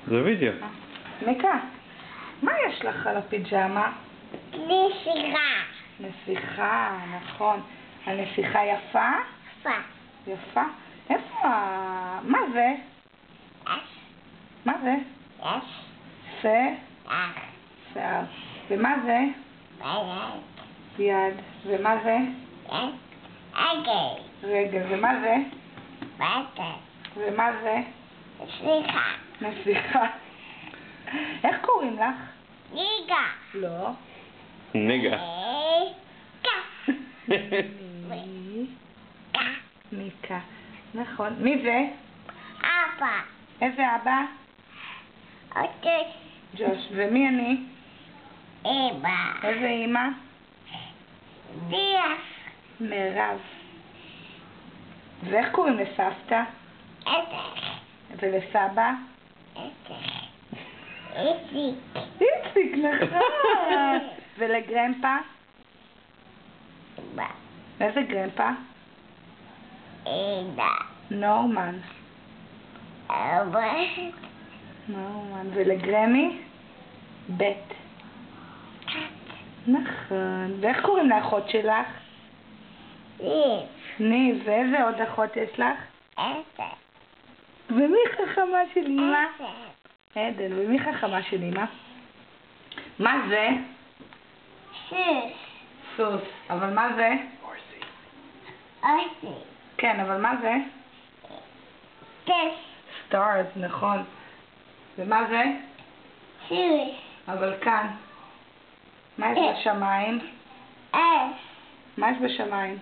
זה וידאו. מיקה, מה יש לך על הפיג'מה? נסיכה. נסיכה, נכון. הנסיכה יפה? יפה. יפה? איפה מה זה? מה זה? שיער. ומה זה? יד. ומה זה? רגל. ומה זה? ומה זה? נסיכה. איך קוראים לך? ניגה. לא. נגה. מיקה. נכון. מי זה? אבא. איזה אבא? אותי. ג'וש. ומי אני? אמא. איזה אמא? דיאס. מירב. ואיך קוראים לסבתא? ולסבא? איציק. איציק, נכון. ולגרמפה? איזה גרמפה? נורמן. נורמן. ולגרמי? בית. נכון. ואיך קוראים לאחות שלך? ניב. ואיזה עוד אחות יש לך? ומי חכמה של אמא? עדן. ומי חכמה של אמא? מה זה? סוס. אבל מה זה? כן, אבל מה זה? סטארס, נכון. ומה זה? אבל כאן. מה יש בשמיים? מה יש בשמיים?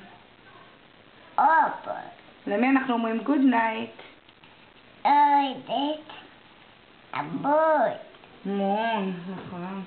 למי אנחנו אומרים גוד נייט? מון, נכון.